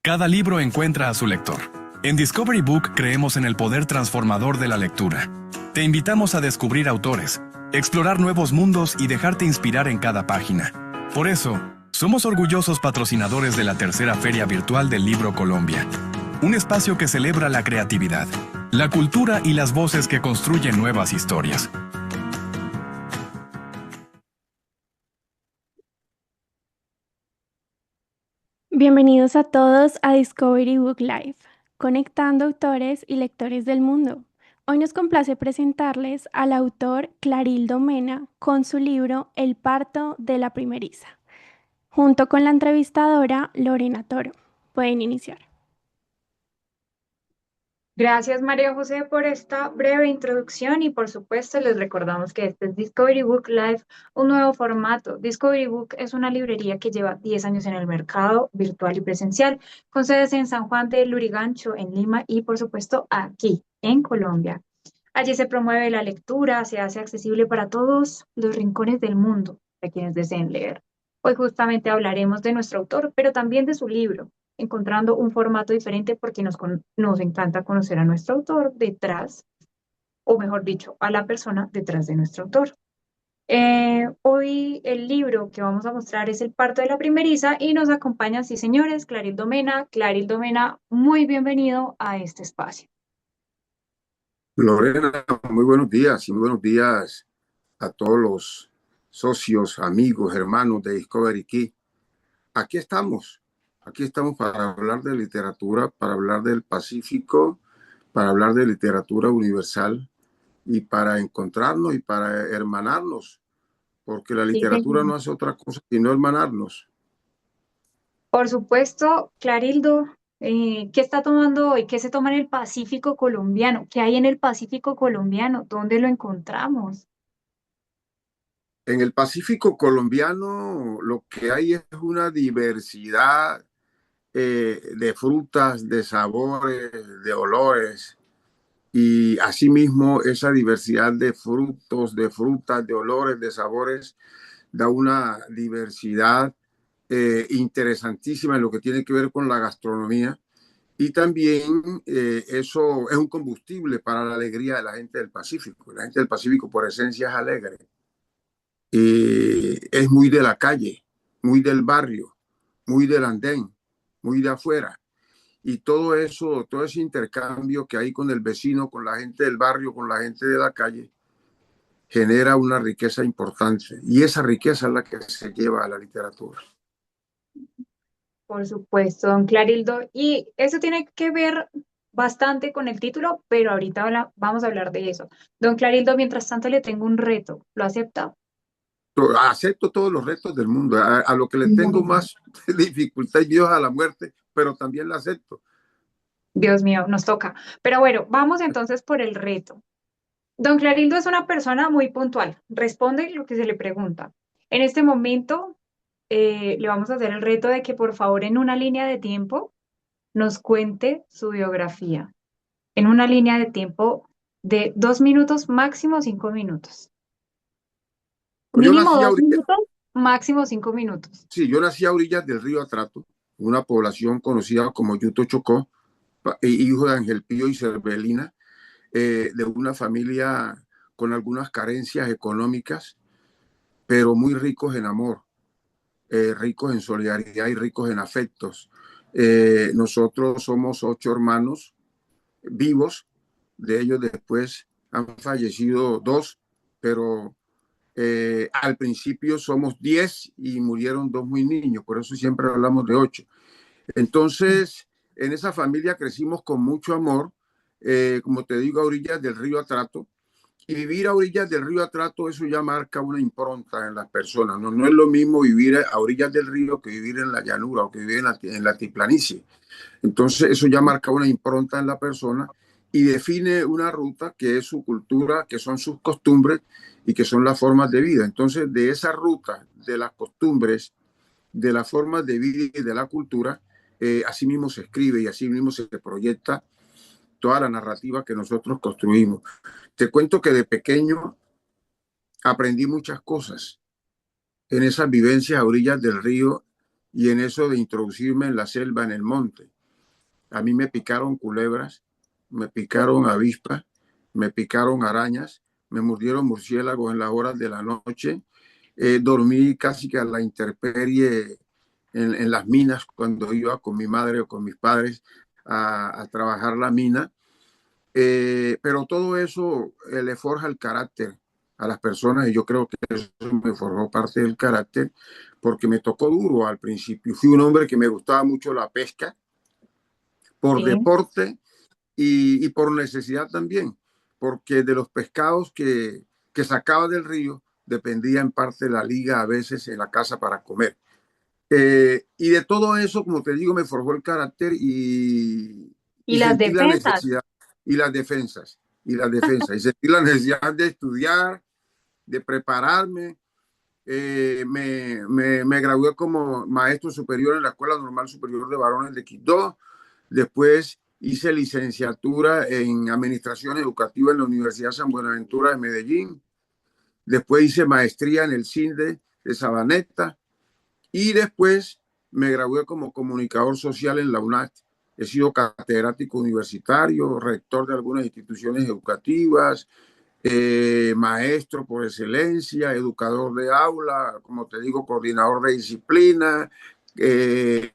Cada libro encuentra a su lector. En Discovery Book creemos en el poder transformador de la lectura. Te invitamos a descubrir autores, explorar nuevos mundos y dejarte inspirar en cada página. Por eso, somos orgullosos patrocinadores de la tercera Feria Virtual del Libro Colombia, un espacio que celebra la creatividad, la cultura y las voces que construyen nuevas historias. Bienvenidos a todos a Discovery Book Live, conectando autores y lectores del mundo. Hoy nos complace presentarles al autor Clarildo Mena con su libro El parto de la primeriza, junto con la entrevistadora Lorena Toro. Pueden iniciar. Gracias, María José, por esta breve introducción y por supuesto les recordamos que este es Discovery Book Live, un nuevo formato. Discovery Book es una librería que lleva 10 años en el mercado virtual y presencial, con sedes en San Juan de Lurigancho, en Lima y por supuesto aquí, en Colombia. Allí se promueve la lectura, se hace accesible para todos los rincones del mundo, para quienes deseen leer. Hoy justamente hablaremos de nuestro autor, pero también de su libro, encontrando un formato diferente porque nos encanta conocer a nuestro autor detrás, o mejor dicho, a la persona detrás de nuestro autor. Hoy el libro que vamos a mostrar es El parto de la primeriza y nos acompaña, sí señores, Clarildo Mena. Clarildo Mena, muy bienvenido a este espacio. Lorena, muy buenos días y muy buenos días a todos los socios, amigos, hermanos de Discovery Key. Aquí estamos para hablar de literatura, para hablar del Pacífico, para hablar de literatura universal y para encontrarnos y para hermanarnos, porque la Sí, literatura señor. no hace otra cosa sino hermanarnos. Por supuesto, Clarildo, ¿qué está tomando hoy? ¿Qué se toma en el Pacífico colombiano? ¿Qué hay en el Pacífico colombiano? ¿Dónde lo encontramos? En el Pacífico colombiano lo que hay es una diversidad de frutas, de sabores, de olores, y asimismo esa diversidad de frutos, de frutas, de olores, de sabores, da una diversidad interesantísima en lo que tiene que ver con la gastronomía. Y también eso es un combustible para la alegría de la gente del Pacífico. La gente del Pacífico por esencia es alegre. Es muy de la calle, muy del barrio, muy del andén, muy de afuera. Y todo eso, todo ese intercambio que hay con el vecino, con la gente del barrio, con la gente de la calle, genera una riqueza importante. Y esa riqueza es la que se lleva a la literatura. Por supuesto, don Clarildo. Y eso tiene que ver bastante con el título, pero ahorita vamos a hablar de eso. Don Clarildo, mientras tanto le tengo un reto. ¿Lo acepta? Acepto todos los retos del mundo. A lo que le tengo Muy bien. más dificultad y Dios a la muerte, pero también la acepto. Dios mío, nos toca. Pero bueno, vamos entonces por el reto. Don Clarildo es una persona muy puntual. Responde lo que se le pregunta. En este momento, le vamos a hacer el reto de que por favor en una línea de tiempo nos cuente su biografía. En una línea de tiempo de 2 minutos, máximo 5 minutos. Yo Mínimo nací a dos orillas, minutos, máximo 5 minutos. sí, yo nací a orillas del río Atrato, una población conocida como Yuto Chocó, hijo de Ángel Pío y Cervelina, de una familia con algunas carencias económicas, pero muy ricos en amor, ricos en solidaridad y ricos en afectos. Nosotros somos 8 hermanos vivos, de ellos después han fallecido 2, pero al principio somos 10 y murieron 2 muy niños, por eso siempre hablamos de 8. Entonces, en esa familia crecimos con mucho amor, como te digo, a orillas del río Atrato. Y vivir a orillas del río Atrato, eso ya marca una impronta en las personas. No, no es lo mismo vivir a orillas del río que vivir en la llanura o que vivir en la altiplanicie. Entonces, eso ya marca una impronta en la persona y define una ruta que es su cultura, que son sus costumbres y que son las formas de vida. Entonces, de esa ruta, de las costumbres, de las formas de vida y de la cultura, así mismo se escribe y así mismo se proyecta toda la narrativa que nosotros construimos. Te cuento que de pequeño aprendí muchas cosas en esas vivencias a orillas del río y en eso de introducirme en la selva, en el monte. A mí me picaron culebras, me picaron avispas, me picaron arañas, me mordieron murciélagos en las horas de la noche. Dormí casi que a la intemperie en las minas cuando iba con mi madre o con mis padres a trabajar la mina. Pero todo eso le forja el carácter a las personas y yo creo que eso me forjó parte del carácter porque me tocó duro al principio. Fui un hombre que me gustaba mucho la pesca por Sí. deporte y por necesidad también, porque de los pescados que sacaba del río dependía en parte la liga a veces en la casa para comer. Y de todo eso, como te digo, me forjó el carácter Y y las sentí la defensas. necesidad y las defensas, y sentí la necesidad de estudiar, de prepararme. Me gradué como maestro superior en la Escuela Normal Superior de Varones de Quito. Después hice licenciatura en Administración Educativa en la Universidad San Buenaventura de Medellín. Después hice maestría en el CINDE de Sabaneta. Y después me gradué como comunicador social en la UNAT. He sido catedrático universitario, rector de algunas instituciones educativas, maestro por excelencia, educador de aula, como te digo, coordinador de disciplina. Eh,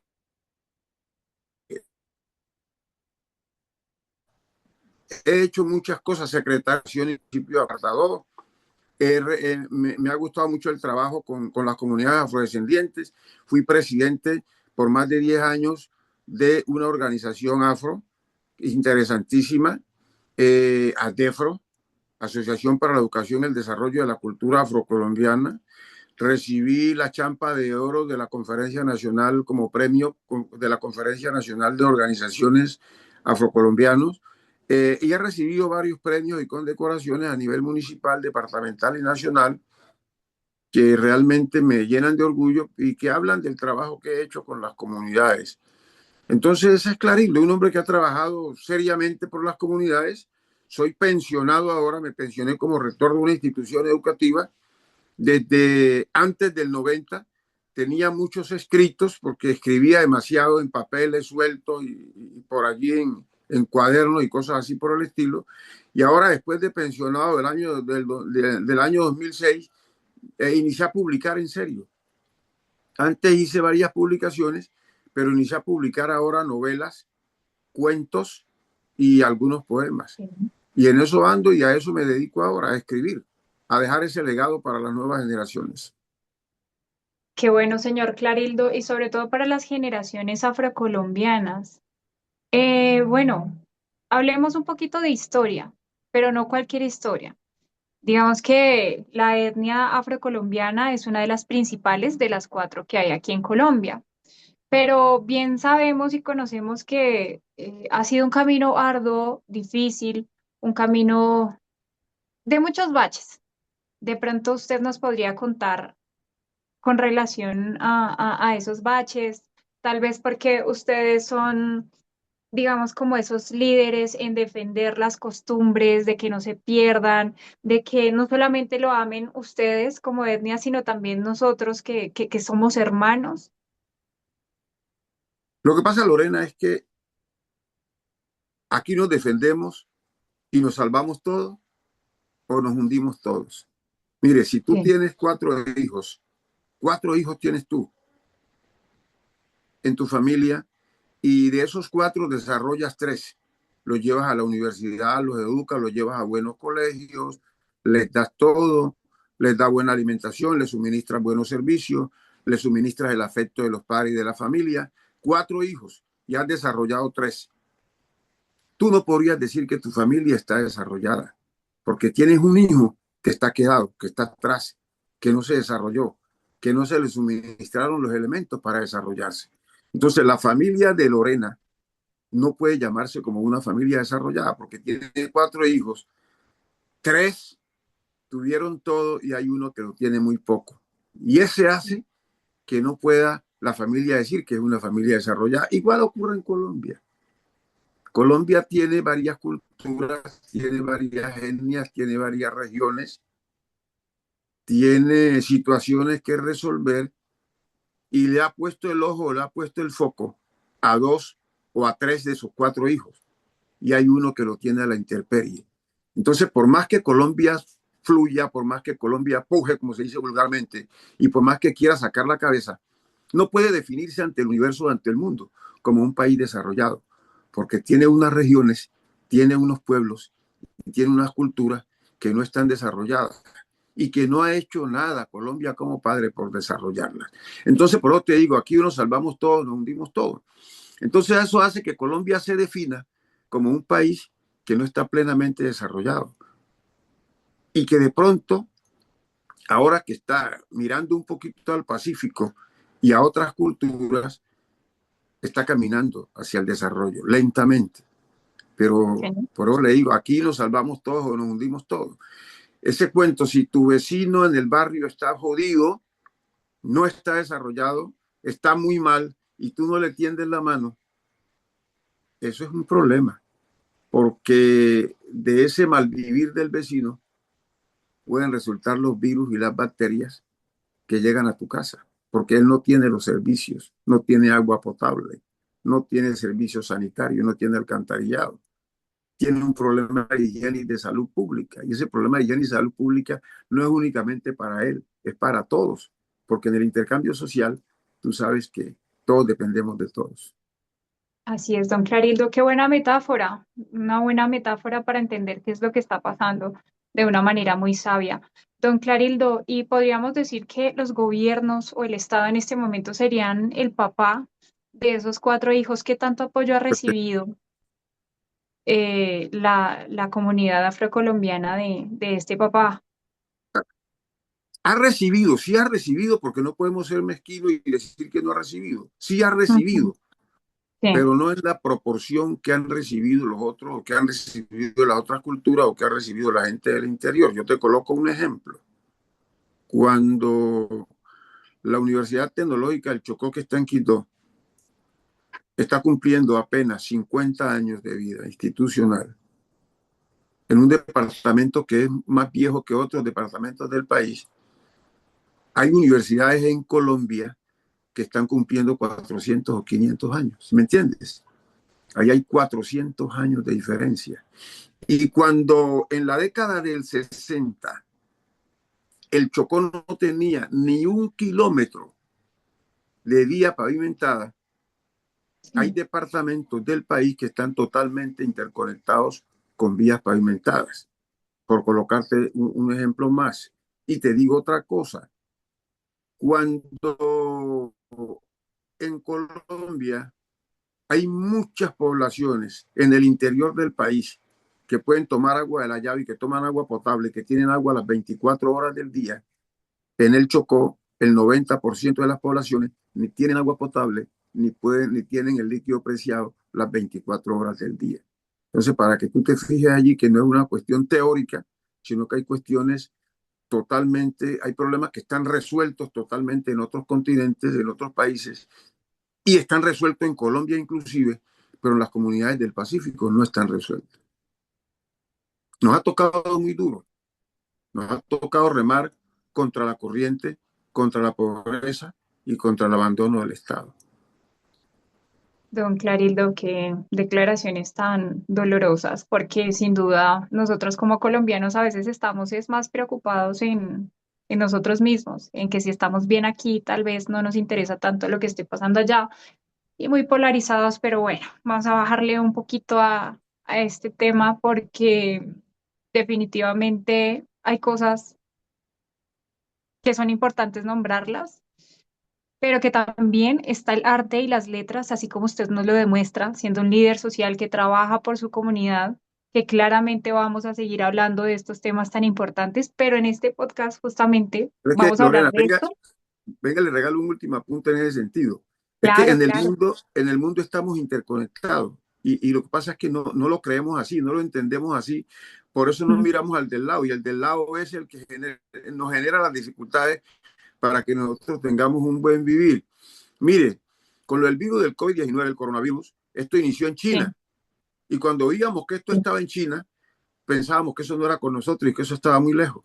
He hecho muchas cosas, secretario del municipio de Apartador. Me ha gustado mucho el trabajo con las comunidades afrodescendientes. Fui presidente por más de 10 años de una organización afro interesantísima, ADEFRO, Asociación para la Educación y el Desarrollo de la Cultura Afrocolombiana. Recibí la champa de oro de la Conferencia Nacional como premio de la Conferencia Nacional de Organizaciones Afrocolombianos. Y he recibido varios premios y condecoraciones a nivel municipal, departamental y nacional que realmente me llenan de orgullo y que hablan del trabajo que he hecho con las comunidades. Entonces, ese es Clarín, un hombre que ha trabajado seriamente por las comunidades. Soy pensionado ahora, me pensioné como rector de una institución educativa desde antes del 90. Tenía muchos escritos porque escribía demasiado en papeles sueltos y por allí en cuadernos y cosas así por el estilo. Y ahora, después de pensionado del año 2006, inicié a publicar en serio. Antes hice varias publicaciones, pero inicié a publicar ahora novelas, cuentos y algunos poemas. Sí. Y en eso ando y a eso me dedico ahora, a escribir, a dejar ese legado para las nuevas generaciones. Qué bueno, señor Clarildo, y sobre todo para las generaciones afrocolombianas. Bueno, hablemos un poquito de historia, pero no cualquier historia. Digamos que la etnia afrocolombiana es una de las principales de las cuatro que hay aquí en Colombia, pero bien sabemos y conocemos que ha sido un camino arduo, difícil, un camino de muchos baches. De pronto usted nos podría contar con relación a esos baches, tal vez porque ustedes son, digamos, como esos líderes en defender las costumbres, de que no se pierdan, de que no solamente lo amen ustedes como etnia, sino también nosotros que somos hermanos. Lo que pasa, Lorena, es que aquí nos defendemos y nos salvamos todos o nos hundimos todos. Mire, si tú Sí. tienes cuatro hijos tienes tú en tu familia y de esos cuatro desarrollas tres. Los llevas a la universidad, los educas, los llevas a buenos colegios, les das todo, les das buena alimentación, les suministras buenos servicios, les suministras el afecto de los padres y de la familia. Cuatro hijos y has desarrollado tres. Tú no podrías decir que tu familia está desarrollada, porque tienes un hijo que está quedado, que está atrás, que no se desarrolló, que no se le suministraron los elementos para desarrollarse. Entonces, la familia de Lorena no puede llamarse como una familia desarrollada, porque tiene cuatro hijos, tres tuvieron todo y hay uno que lo tiene muy poco. Y ese hace que no pueda la familia decir que es una familia desarrollada. Igual ocurre en Colombia. Colombia tiene varias culturas, tiene varias etnias, tiene varias regiones, tiene situaciones que resolver y le ha puesto el ojo, le ha puesto el foco a 2 o a 3 de sus 4 hijos. Y hay uno que lo tiene a la intemperie. Entonces, por más que Colombia fluya, por más que Colombia puje, como se dice vulgarmente, y por más que quiera sacar la cabeza, no puede definirse ante el universo, ante el mundo, como un país desarrollado, porque tiene unas regiones, tiene unos pueblos, tiene unas culturas que no están desarrolladas y que no ha hecho nada Colombia como padre por desarrollarlas. Entonces, por eso te digo, aquí nos salvamos todos, nos hundimos todos. Entonces, eso hace que Colombia se defina como un país que no está plenamente desarrollado y que de pronto, ahora que está mirando un poquito al Pacífico y a otras culturas, está caminando hacia el desarrollo lentamente. Pero Ok. por eso le digo, aquí nos salvamos todos o nos hundimos todos. Ese cuento, si tu vecino en el barrio está jodido, no está desarrollado, está muy mal y tú no le tiendes la mano, eso es un problema, porque de ese malvivir del vecino pueden resultar los virus y las bacterias que llegan a tu casa, porque él no tiene los servicios, no tiene agua potable, no tiene servicio sanitario, no tiene alcantarillado, tiene un problema de higiene y de salud pública. Y ese problema de higiene y salud pública no es únicamente para él, es para todos, porque en el intercambio social tú sabes que todos dependemos de todos. Así es, don Clarildo, qué buena metáfora, una buena metáfora para entender qué es lo que está pasando de una manera muy sabia. Don Clarildo, y podríamos decir que los gobiernos o el Estado en este momento serían el papá de esos 4 hijos. ¿Qué tanto apoyo ha recibido la comunidad afrocolombiana de este papá? Ha recibido, sí ha recibido, porque no podemos ser mezquinos y decir que no ha recibido. Sí ha Ujú. recibido, Sí, pero no es la proporción que han recibido los otros, o que han recibido las otras culturas, o que ha recibido la gente del interior. Yo te coloco un ejemplo. Cuando la Universidad Tecnológica del Chocó, que está en Quito, está cumpliendo apenas 50 años de vida institucional, en un departamento que es más viejo que otros departamentos del país, hay universidades en Colombia que están cumpliendo 400 o 500 años, ¿me entiendes? Ahí hay 400 años de diferencia. Y cuando en la década del 60 el Chocó no tenía ni 1 kilómetro de vía pavimentada, hay sí. departamentos del país que están totalmente interconectados con vías pavimentadas, por colocarte un ejemplo más. Y te digo otra cosa, cuando en Colombia hay muchas poblaciones en el interior del país que pueden tomar agua de la llave y que toman agua potable, que tienen agua las 24 horas del día. En el Chocó, el 90% de las poblaciones ni tienen agua potable, ni tienen el líquido preciado las 24 horas del día. Entonces, para que tú te fijes allí que no es una cuestión teórica, sino que hay cuestiones totalmente, hay problemas que están resueltos totalmente en otros continentes, en otros países, y están resueltos en Colombia inclusive, pero en las comunidades del Pacífico no están resueltos. Nos ha tocado muy duro, nos ha tocado remar contra la corriente, contra la pobreza y contra el abandono del Estado. Don Clarildo, qué declaraciones tan dolorosas, porque sin duda nosotros como colombianos a veces estamos es más preocupados en nosotros mismos, en que si estamos bien aquí, tal vez no nos interesa tanto lo que esté pasando allá y muy polarizados, pero bueno, vamos a bajarle un poquito a este tema porque definitivamente hay cosas que son importantes nombrarlas, pero que también está el arte y las letras, así como usted nos lo demuestra, siendo un líder social que trabaja por su comunidad, que claramente vamos a seguir hablando de estos temas tan importantes, pero en este podcast justamente Pero es que, vamos a hablar Lorena, de venga, esto. venga, le regalo un último apunte en ese sentido. Es que Claro, claro. en el mundo estamos interconectados y lo que pasa es que no lo creemos así, no lo entendemos así. Por eso no Mm. miramos al del lado y el del lado es el que nos genera las dificultades para que nosotros tengamos un buen vivir. Mire, con lo del virus del COVID-19, el coronavirus, esto inició en Sí, China. Y cuando oíamos que esto sí. estaba en China, pensábamos que eso no era con nosotros y que eso estaba muy lejos.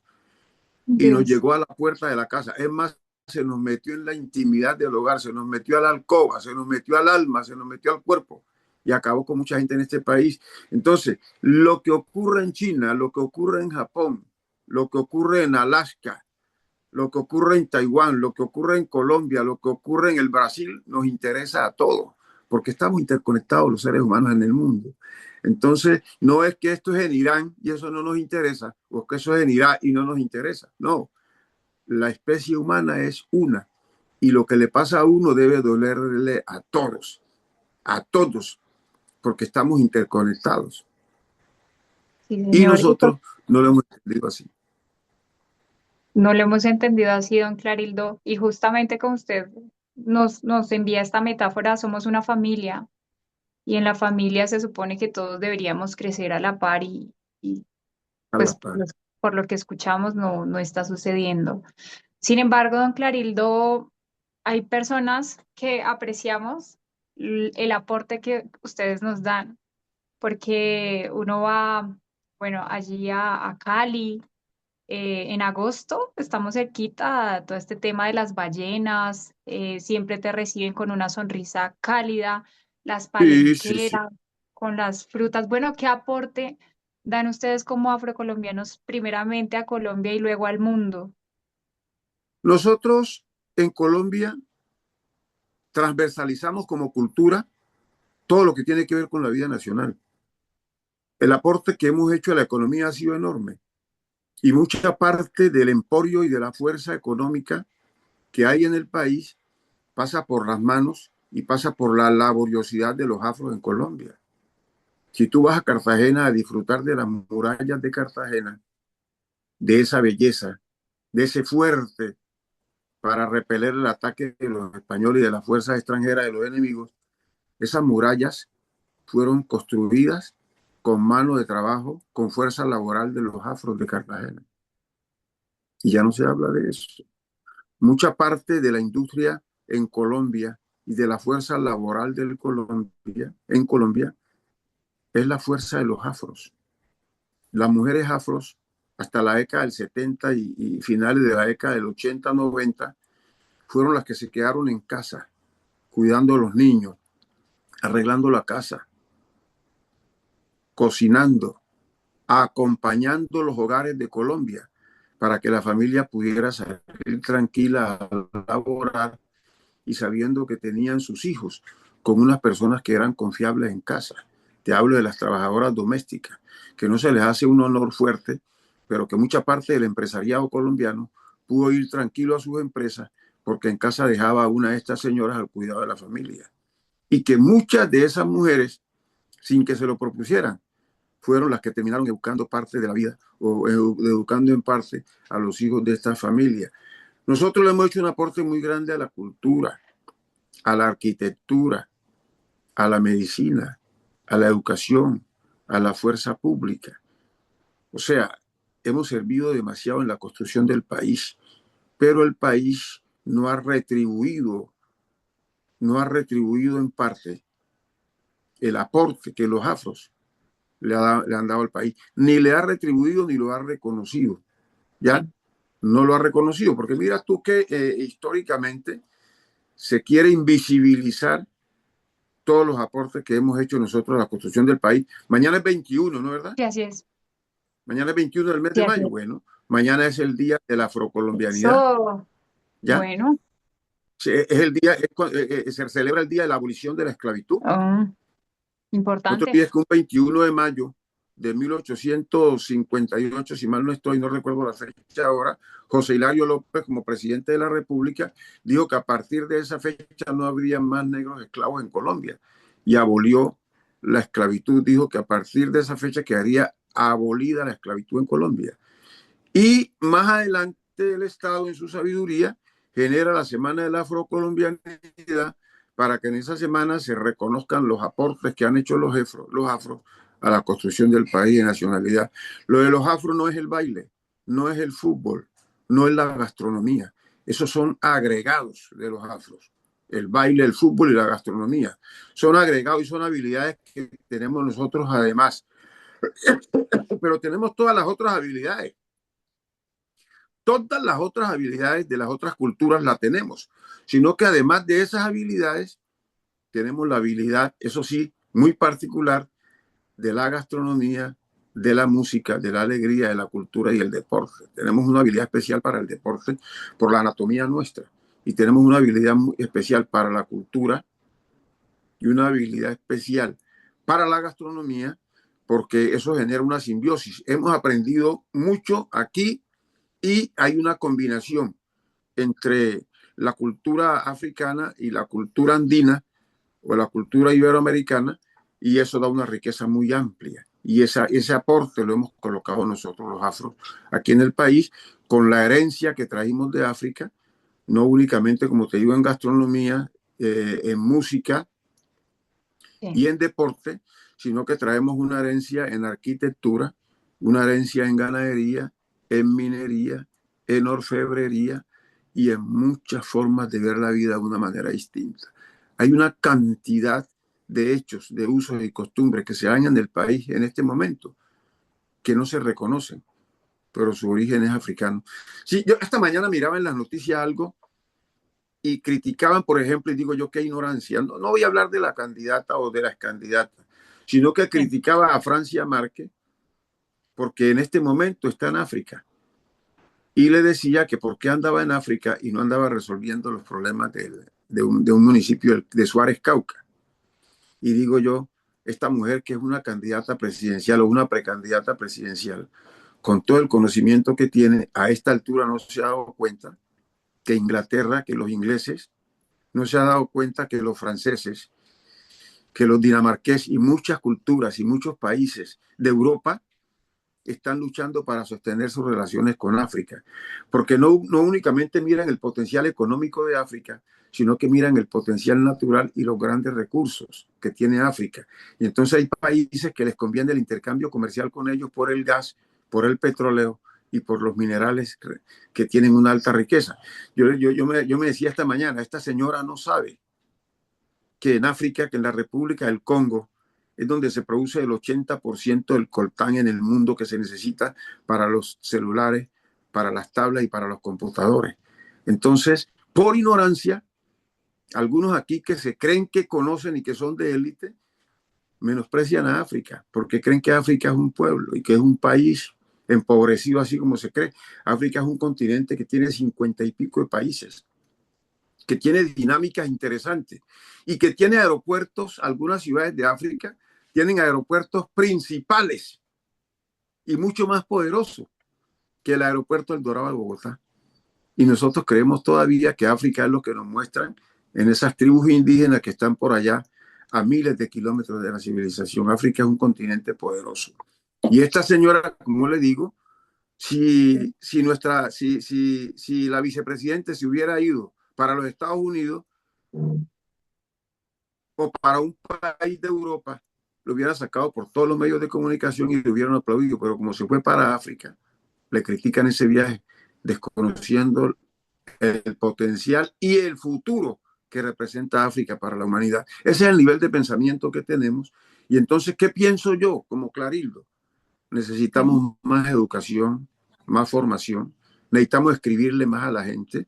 Y nos Dios. llegó a la puerta de la casa. Es más, se nos metió en la intimidad del hogar, se nos metió a la alcoba, se nos metió al alma, se nos metió al cuerpo y acabó con mucha gente en este país. Entonces, lo que ocurre en China, lo que ocurre en Japón, lo que ocurre en Alaska, lo que ocurre en Taiwán, lo que ocurre en Colombia, lo que ocurre en el Brasil, nos interesa a todos, porque estamos interconectados los seres humanos en el mundo. Entonces, no es que esto es en Irán y eso no nos interesa, o que eso es en Irak y no nos interesa. No, la especie humana es una y lo que le pasa a uno debe dolerle a todos, porque estamos interconectados. Sí, Y señor. nosotros no lo hemos entendido así. No lo hemos entendido así, don Clarildo. Y justamente como usted nos envía esta metáfora, somos una familia y en la familia se supone que todos deberíamos crecer a la par y A la pues par. por lo que escuchamos no está sucediendo. Sin embargo, don Clarildo, hay personas que apreciamos el aporte que ustedes nos dan, porque uno va, bueno, allí a Cali en agosto, estamos cerquita a todo este tema de las ballenas, siempre te reciben con una sonrisa cálida, las Sí, sí, sí. palenqueras, con las frutas. Bueno, ¿qué aporte dan ustedes como afrocolombianos primeramente a Colombia y luego al mundo? Nosotros en Colombia transversalizamos como cultura todo lo que tiene que ver con la vida nacional. El aporte que hemos hecho a la economía ha sido enorme y mucha parte del emporio y de la fuerza económica que hay en el país pasa por las manos y pasa por la laboriosidad de los afros en Colombia. Si tú vas a Cartagena a disfrutar de las murallas de Cartagena, de esa belleza, de ese fuerte para repeler el ataque de los españoles y de las fuerzas extranjeras de los enemigos, esas murallas fueron construidas con mano de trabajo, con fuerza laboral de los afros de Cartagena. Y ya no se habla de eso. Mucha parte de la industria en Colombia y de la fuerza laboral en Colombia es la fuerza de los afros. Las mujeres afros, hasta la década del 70 y finales de la década del 80-90, fueron las que se quedaron en casa, cuidando a los niños, arreglando la casa, cocinando, acompañando los hogares de Colombia para que la familia pudiera salir tranquila a laborar y sabiendo que tenían sus hijos con unas personas que eran confiables en casa. Te hablo de las trabajadoras domésticas, que no se les hace un honor fuerte, pero que mucha parte del empresariado colombiano pudo ir tranquilo a sus empresas porque en casa dejaba a una de estas señoras al cuidado de la familia. Y que muchas de esas mujeres, sin que se lo propusieran, fueron las que terminaron educando parte de la vida o educando en parte a los hijos de esta familia. Nosotros le hemos hecho un aporte muy grande a la cultura, a la arquitectura, a la medicina, a la educación, a la fuerza pública. O sea, hemos servido demasiado en la construcción del país, pero el país no ha retribuido en parte el aporte que los afros le han dado al país. Ni le ha retribuido ni lo ha reconocido. ¿Ya? Sí. No lo ha reconocido, porque mira tú que históricamente se quiere invisibilizar todos los aportes que hemos hecho nosotros a la construcción del país. Mañana es 21, ¿no es verdad? Sí, así es. Mañana es 21 del mes Sí, de así mayo. es. Bueno, mañana es el día de la afrocolombianidad, Eso, ¿ya? bueno, Es el día, se celebra el día de la abolición de la esclavitud. No te importante. olvides que un 21 de mayo de 1858, si mal no estoy, no recuerdo la fecha ahora, José Hilario López, como presidente de la República, dijo que a partir de esa fecha no habría más negros esclavos en Colombia y abolió la esclavitud. Dijo que a partir de esa fecha quedaría abolida la esclavitud en Colombia. Y más adelante el Estado, en su sabiduría, genera la Semana de la Afrocolombianidad para que en esa semana se reconozcan los aportes que han hecho los afros a la construcción del país de nacionalidad. Lo de los afros no es el baile, no es el fútbol, no es la gastronomía. Esos son agregados de los afros. El baile, el fútbol y la gastronomía son agregados y son habilidades que tenemos nosotros además. Pero tenemos todas las otras habilidades. todas las otras habilidades de las otras culturas la tenemos, sino que además de esas habilidades, tenemos la habilidad, eso sí, muy particular, de la gastronomía, de la música, de la alegría, de la cultura y el deporte. Tenemos una habilidad especial para el deporte por la anatomía nuestra y tenemos una habilidad muy especial para la cultura y una habilidad especial para la gastronomía porque eso genera una simbiosis. Hemos aprendido mucho aquí y hay una combinación entre la cultura africana y la cultura andina o la cultura iberoamericana y eso da una riqueza muy amplia. Y ese aporte lo hemos colocado nosotros los afros aquí en el país con la herencia que trajimos de África, no únicamente, como te digo, en gastronomía, en música y en deporte, sino que traemos una herencia en arquitectura, una herencia en ganadería, en minería, en orfebrería y en muchas formas de ver la vida de una manera distinta. Hay una cantidad de hechos, de usos y costumbres que se dan en el país en este momento que no se reconocen, pero su origen es africano. Sí, yo esta mañana miraba en las noticias algo y criticaban, por ejemplo, y digo yo, qué ignorancia. No voy a hablar de la candidata o de las candidatas, sino que criticaba a Francia Márquez porque en este momento está en África. Y le decía que por qué andaba en África y no andaba resolviendo los problemas de un municipio de Suárez, Cauca. Y digo yo, esta mujer que es una candidata presidencial o una precandidata presidencial, con todo el conocimiento que tiene, a esta altura no se ha dado cuenta que Inglaterra, que los ingleses, no se ha dado cuenta que los franceses, que los dinamarqueses y muchas culturas y muchos países de Europa están luchando para sostener sus relaciones con África, porque no únicamente miran el potencial económico de África, sino que miran el potencial natural y los grandes recursos que tiene África. Y entonces hay países que les conviene el intercambio comercial con ellos por el gas, por el petróleo y por los minerales que tienen una alta riqueza. Yo me decía esta mañana, esta señora no sabe que en África, que en la República del Congo, es donde se produce el 80% del coltán en el mundo que se necesita para los celulares, para las tablas y para los computadores. Entonces, por ignorancia, algunos aquí que se creen que conocen y que son de élite, menosprecian a África, porque creen que África es un pueblo y que es un país empobrecido así como se cree. África es un continente que tiene 50 y pico de países, que tiene dinámicas interesantes y que tiene aeropuertos, algunas ciudades de África tienen aeropuertos principales y mucho más poderosos que el aeropuerto del Dorado de Bogotá. Y nosotros creemos todavía que África es lo que nos muestran en esas tribus indígenas que están por allá a miles de kilómetros de la civilización. África es un continente poderoso. Y esta señora, como le digo, si la vicepresidenta se hubiera ido para los Estados Unidos o para un país de Europa, lo hubiera sacado por todos los medios de comunicación y lo hubieran aplaudido, pero como se fue para África, le critican ese viaje, desconociendo el potencial y el futuro que representa África para la humanidad. Ese es el nivel de pensamiento que tenemos. Y entonces, ¿qué pienso yo como Clarildo? Necesitamos más educación, más formación, necesitamos escribirle más a la gente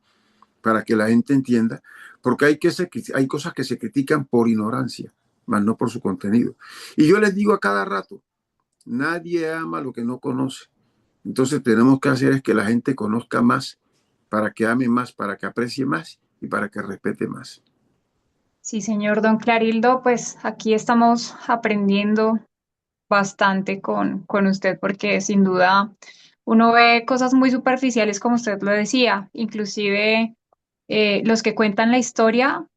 para que la gente entienda, porque hay cosas que se critican por ignorancia, más no por su contenido. Y yo les digo a cada rato, nadie ama lo que no conoce. Entonces tenemos que hacer es que la gente conozca más, para que ame más, para que aprecie más y para que respete más. Sí, señor Don Clarildo, pues aquí estamos aprendiendo bastante con usted porque sin duda uno ve cosas muy superficiales como usted lo decía, inclusive los que cuentan la historia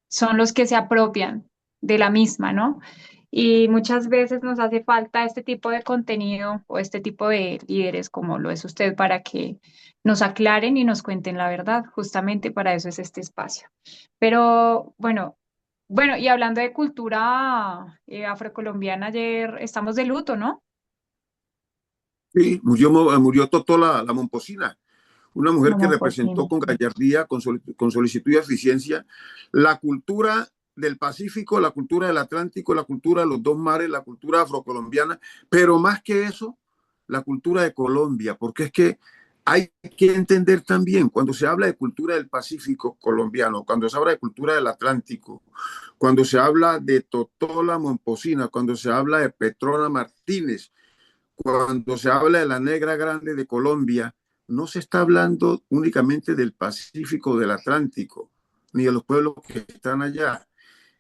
son los que se apropian de la misma, ¿no? Y muchas veces nos hace falta este tipo de contenido o este tipo de líderes como lo es usted para que nos aclaren y nos cuenten la verdad. Justamente para eso es este espacio. Pero bueno, y hablando de cultura afrocolombiana, ayer estamos de luto, ¿no? Sí, murió Totó la Momposina, una mujer que Como representó cocina. con gallardía, con solicitud y eficiencia la cultura del Pacífico, la cultura del Atlántico, la cultura de los dos mares, la cultura afrocolombiana, pero más que eso, la cultura de Colombia, porque es que hay que entender también, cuando se habla de cultura del Pacífico colombiano, cuando se habla de cultura del Atlántico, cuando se habla de Totola Momposina, cuando se habla de Petrona Martínez, cuando se habla de la Negra Grande de Colombia, no se está hablando únicamente del Pacífico, del Atlántico, ni de los pueblos que están allá.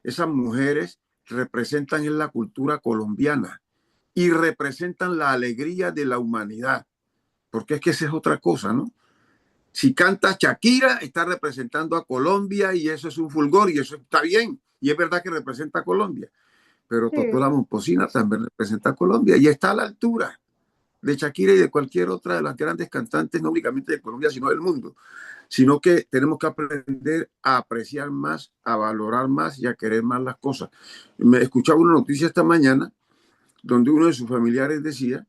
Esas mujeres representan en la cultura colombiana y representan la alegría de la humanidad, porque es que esa es otra cosa, ¿no? Si canta Shakira, está representando a Colombia y eso es un fulgor y eso está bien. Y es verdad que representa a Colombia, pero Sí, Totola Momposina también representa a Colombia y está a la altura de Shakira y de cualquier otra de las grandes cantantes, no únicamente de Colombia, sino del mundo. Sino que tenemos que aprender a apreciar más, a valorar más y a querer más las cosas. Me escuchaba una noticia esta mañana donde uno de sus familiares decía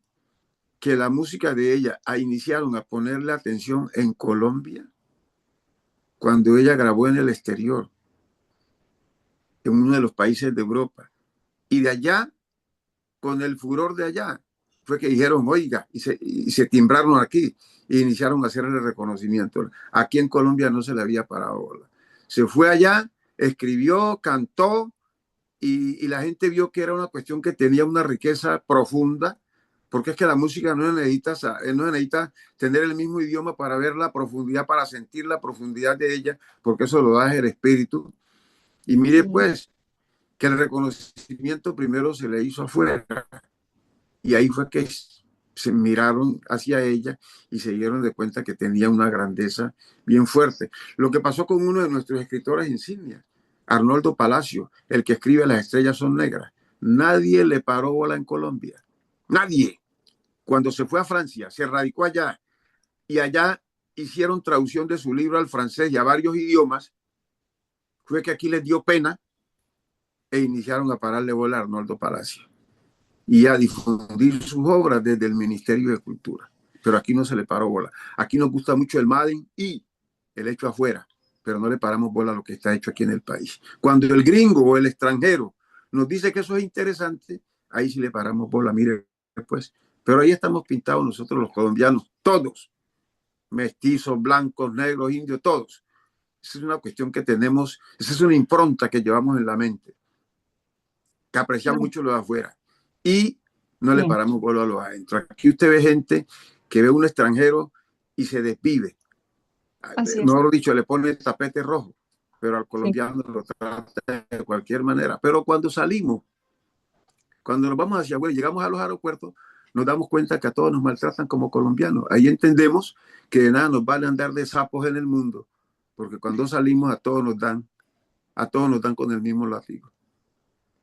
que la música de ella iniciaron a ponerle atención en Colombia cuando ella grabó en el exterior, en uno de los países de Europa. Y de allá, con el furor de allá, fue que dijeron, oiga, y se timbraron aquí e iniciaron a hacer el reconocimiento. Aquí en Colombia no se le había parado bola. Se fue allá, escribió, cantó, y la gente vio que era una cuestión que tenía una riqueza profunda, porque es que la música no necesita tener el mismo idioma para ver la profundidad, para sentir la profundidad de ella, porque eso lo da el espíritu. Y mire sí. pues que el reconocimiento primero se le hizo afuera y ahí fue que se miraron hacia ella y se dieron de cuenta que tenía una grandeza bien fuerte. Lo que pasó con uno de nuestros escritores insignias, Arnoldo Palacio, el que escribe Las estrellas son negras. Nadie le paró bola en Colombia. Nadie. Cuando se fue a Francia, se radicó allá y allá hicieron traducción de su libro al francés y a varios idiomas, fue que aquí les dio pena e iniciaron a pararle bola a Arnoldo Palacio y a difundir sus obras desde el Ministerio de Cultura. Pero aquí no se le paró bola. Aquí nos gusta mucho el Madden y el hecho afuera, pero no le paramos bola a lo que está hecho aquí en el país. Cuando el gringo o el extranjero nos dice que eso es interesante, ahí sí le paramos bola, mire, pues. Pero ahí estamos pintados nosotros los colombianos, todos, mestizos, blancos, negros, indios, todos. Esa es una cuestión que tenemos, esa es una impronta que llevamos en la mente, que apreciamos No, mucho lo de afuera y no le sí, paramos bola a los adentro. Aquí usted ve gente que ve a un extranjero y se desvive. así es. Mejor dicho, le pone tapete rojo, pero al Sí. colombiano lo trata de cualquier manera. Pero cuando salimos, cuando nos vamos hacia afuera, llegamos a los aeropuertos, nos damos cuenta que a todos nos maltratan como colombianos. Ahí entendemos que de nada nos vale andar de sapos en el mundo, porque cuando salimos a todos nos dan con el mismo látigo.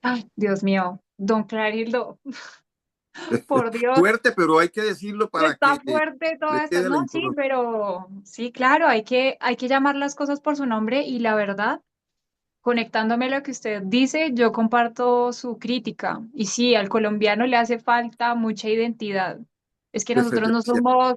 Ay, Dios mío, don Clarildo, por Dios, Fuerte, pero hay que decirlo para está que fuerte todo le esto. quede la No, sí, información. pero sí, claro, hay que llamar las cosas por su nombre y la verdad, conectándome a lo que usted dice, yo comparto su crítica. Y sí, al colombiano le hace falta mucha identidad. Es que nosotros no somos,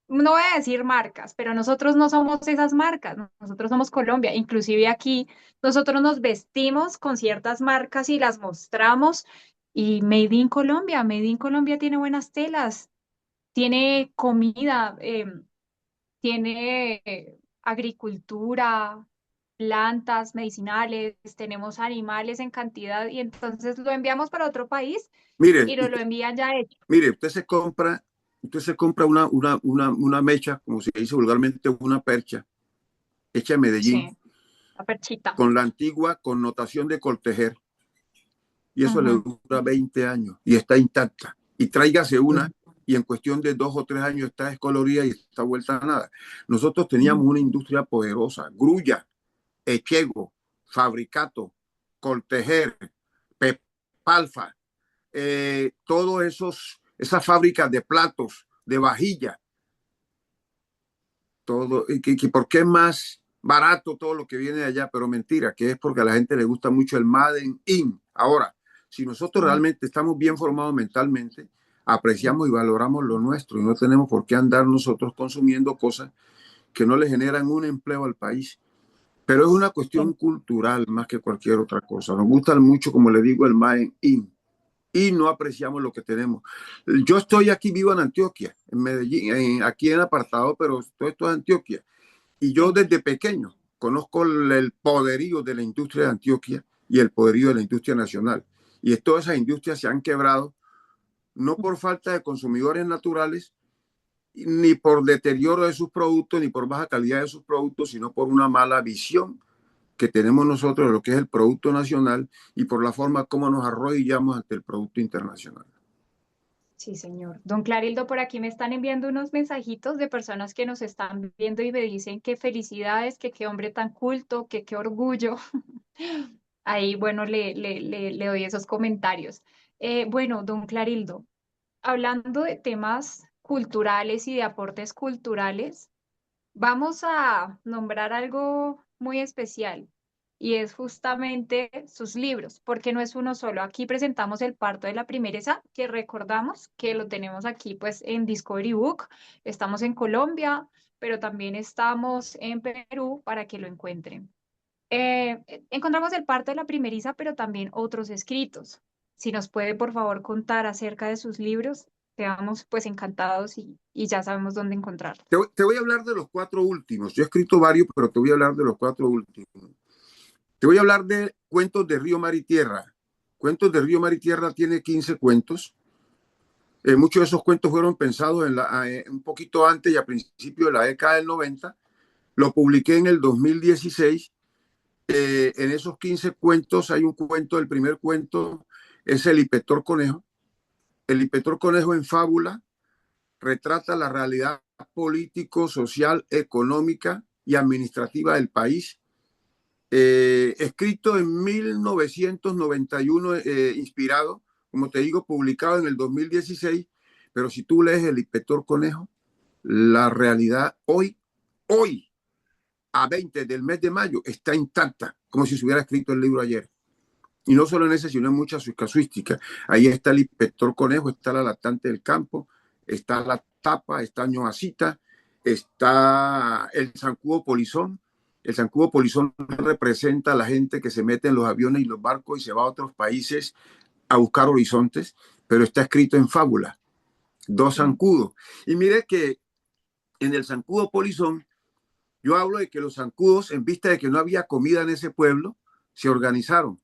no voy a decir marcas, pero nosotros no somos esas marcas, nosotros somos Colombia. Inclusive aquí nosotros nos vestimos con ciertas marcas y las mostramos. Y Made in Colombia tiene buenas telas, tiene comida, tiene agricultura, plantas medicinales, tenemos animales en cantidad y entonces lo enviamos para otro país Mire, y nos lo envían ya hecho. mire, usted se compra una mecha, como se dice vulgarmente, una percha, hecha en Medellín, Sí, la perchita. con la antigua connotación de cortejer, y eso le Ujú. dura 20 años y está intacta. Y tráigase una y en cuestión de 2 o 3 años está descolorida y está vuelta a nada. Nosotros teníamos una industria poderosa, grulla, echego, fabricato, cortejer, pepalfa, todos esas fábricas de platos, de vajilla, todo, y por qué es más barato todo lo que viene de allá, pero mentira, que es porque a la gente le gusta mucho el Made in. Ahora, si nosotros Sí. realmente estamos bien formados mentalmente, apreciamos y valoramos lo nuestro y no tenemos por qué andar nosotros consumiendo cosas que no le generan un empleo al país. Pero es una cuestión cultural más que cualquier otra cosa. Nos gusta mucho, como le digo, el Made in. y no apreciamos lo que tenemos. Yo estoy aquí vivo en Antioquia, en Medellín, aquí en apartado, pero todo esto es Antioquia. Y yo Sí. desde pequeño conozco el poderío de la industria de Antioquia y el poderío de la industria nacional. Y todas esas industrias se han quebrado no por falta de consumidores naturales, ni por deterioro de sus productos, ni por baja calidad de sus productos, sino por una mala visión que tenemos nosotros de lo que es el producto nacional y por la forma como nos arrodillamos ante el producto internacional. Sí, señor. Don Clarildo, por aquí me están enviando unos mensajitos de personas que nos están viendo y me dicen que felicidades, que qué hombre tan culto, que qué orgullo. Ahí, bueno, le doy esos comentarios. Bueno, don Clarildo, hablando de temas culturales y de aportes culturales, vamos a nombrar algo muy especial y es justamente sus libros, porque no es uno solo. Aquí presentamos el parto de la primereza, que recordamos que lo tenemos aquí pues en Discovery Book. Estamos en Colombia, pero también estamos en Perú para que lo encuentren. Encontramos el parto de la primeriza, pero también otros escritos. Si nos puede, por favor, contar acerca de sus libros, quedamos pues encantados y ya sabemos dónde encontrarlos. Te voy a hablar de los 4 últimos. Yo he escrito varios, pero te voy a hablar de los 4 últimos. Te voy a hablar de Cuentos de Río, Mar y Tierra. Cuentos de Río, Mar y Tierra tiene 15 cuentos. Muchos de esos cuentos fueron pensados un poquito antes y a principios de la década del 90. Lo publiqué en el 2016. En esos 15 cuentos hay un cuento, el primer cuento es El Inspector Conejo. El Inspector Conejo en fábula retrata la realidad político, social, económica y administrativa del país. Escrito en 1991, inspirado, como te digo, publicado en el 2016, pero si tú lees El Inspector Conejo, la realidad hoy, a 20 del mes de mayo, está intacta, como si se hubiera escrito el libro ayer. Y no solo en ese, sino en muchas casuísticas. Ahí está el Inspector Conejo, está la lactante del campo, está la tapa, está Ñoacita, está el zancudo polizón. El zancudo polizón representa a la gente que se mete en los aviones y los barcos y se va a otros países a buscar horizontes, pero está escrito en fábula. 2 zancudos. Y mire que en el zancudo polizón, yo hablo de que los zancudos, en vista de que no había comida en ese pueblo, se organizaron.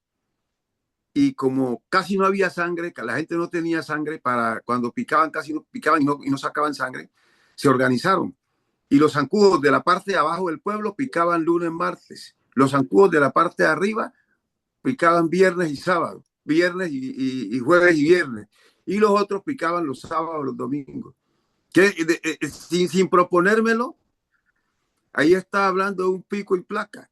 Y como casi no había sangre, la gente no tenía sangre para cuando picaban, casi no picaban y no sacaban sangre, se organizaron. Y los zancudos de la parte de abajo del pueblo picaban lunes, martes. Los zancudos de la parte de arriba picaban viernes y sábado, viernes y jueves y viernes. Y los otros picaban los sábados, los domingos. Sin proponérmelo, ahí está hablando de un pico y placa.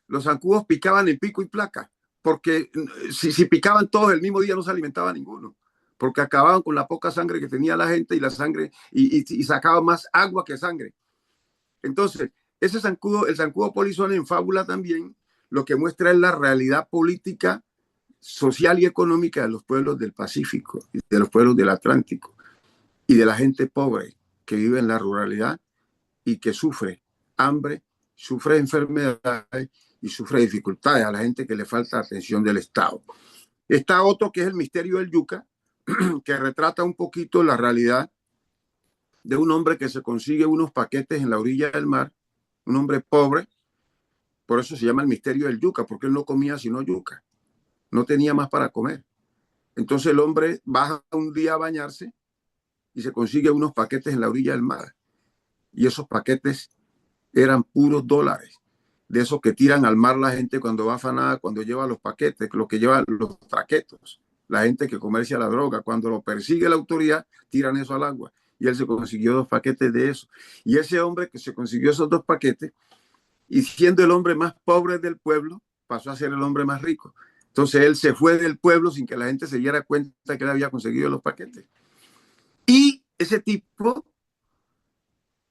Los zancudos picaban en pico y placa, porque si picaban todos el mismo día no se alimentaba ninguno, porque acababan con la poca sangre que tenía la gente y la sangre y sacaban más agua que sangre. Entonces, ese zancudo, el zancudo polizón en fábula también, lo que muestra es la realidad política, social y económica de los pueblos del Pacífico, de los pueblos del Atlántico y de la gente pobre que vive en la ruralidad y que sufre hambre, sufre enfermedades y sufre dificultades a la gente que le falta atención del Estado. Está otro que es El Misterio del Yuca, que retrata un poquito la realidad de un hombre que se consigue unos paquetes en la orilla del mar, un hombre pobre, por eso se llama El Misterio del Yuca, porque él no comía sino yuca, no tenía más para comer. Entonces el hombre baja un día a bañarse y se consigue unos paquetes en la orilla del mar. Y esos paquetes eran puros dólares, de esos que tiran al mar la gente cuando va afanada, cuando lleva los paquetes, lo que lleva los traquetos, la gente que comercia la droga, cuando lo persigue la autoridad, tiran eso al agua. Y él se consiguió 2 paquetes de eso. Y ese hombre que se consiguió esos 2 paquetes, y siendo el hombre más pobre del pueblo, pasó a ser el hombre más rico. Entonces él se fue del pueblo sin que la gente se diera cuenta que él había conseguido los paquetes. Y ese tipo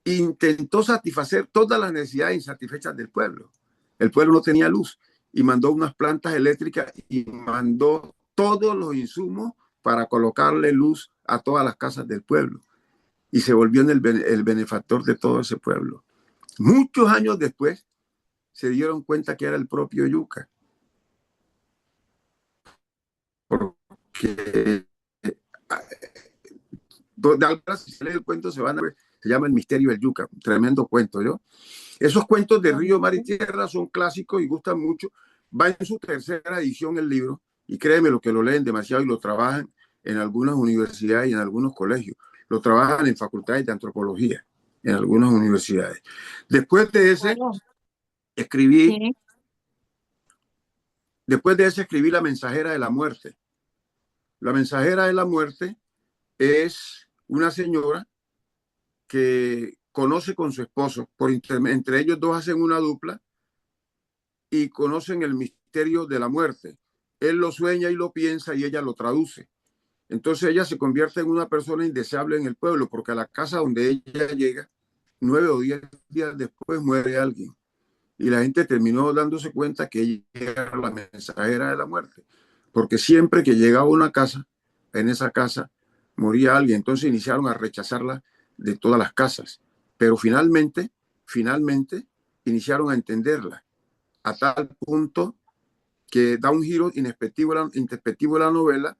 intentó satisfacer todas las necesidades insatisfechas del pueblo. El pueblo no tenía luz y mandó unas plantas eléctricas y mandó todos los insumos para colocarle luz a todas las casas del pueblo. Y se volvió el benefactor de todo ese pueblo. Muchos años después se dieron cuenta que era el propio Yuca. Porque que de algunas, si se lee el cuento, se van a ver, se llama El misterio del Yuca, un tremendo cuento, ¿yo? Esos cuentos de Río, Mar y Tierra son clásicos y gustan mucho. Va en su tercera edición el libro, y créeme lo que lo leen demasiado y lo trabajan en algunas universidades y en algunos colegios. Lo trabajan en facultades de antropología, en algunas universidades. Después de ese, Bueno, escribí, sí. después de ese escribí La mensajera de la muerte. La mensajera de la muerte es una señora que conoce con su esposo, entre ellos dos hacen una dupla y conocen el misterio de la muerte. Él lo sueña y lo piensa y ella lo traduce. Entonces ella se convierte en una persona indeseable en el pueblo porque a la casa donde ella llega, 9 o 10 días después muere alguien. Y la gente terminó dándose cuenta que ella era la mensajera de la muerte. Porque siempre que llegaba a una casa, en esa casa moría alguien. Entonces iniciaron a rechazarla de todas las casas. Pero finalmente iniciaron a entenderla a tal punto que da un giro introspectivo de la novela,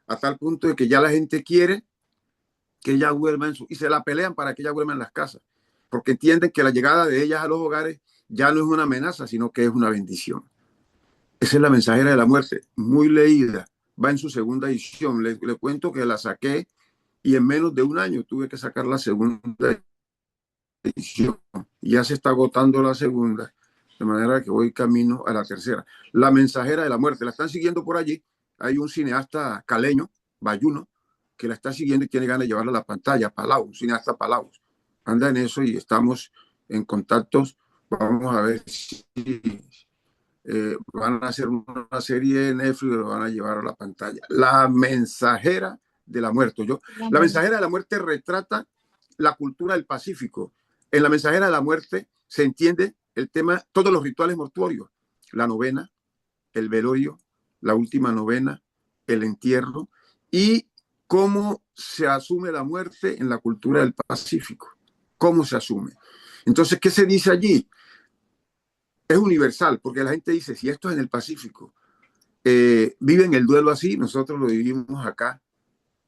a tal punto de que ya la gente quiere que ella duerma y se la pelean para que ella duerma en las casas, porque entienden que la llegada de ellas a los hogares ya no es una amenaza, sino que es una bendición. Esa es La mensajera de la muerte, muy leída, va en su segunda edición. Le cuento que la saqué y en menos de un año tuve que sacar la segunda edición. Ya se está agotando la segunda, de manera que voy camino a la tercera. La mensajera de la muerte, la están siguiendo por allí. Hay un cineasta caleño, Bayuno, que la está siguiendo y tiene ganas de llevarla a la pantalla, Palau, un cineasta Palau. Anda en eso y estamos en contactos. Vamos a ver si van a hacer una serie de Netflix y lo van a llevar a la pantalla. La mensajera de la muerte. La mensajera de la muerte retrata la cultura del Pacífico. En La mensajera de la muerte se entiende el tema, todos los rituales mortuorios, la novena, el velorio, la última novena, el entierro y cómo se asume la muerte en la cultura del Pacífico. ¿Cómo se asume? Entonces, ¿qué se dice allí? Es universal, porque la gente dice, si esto es en el Pacífico, viven el duelo así, nosotros lo vivimos acá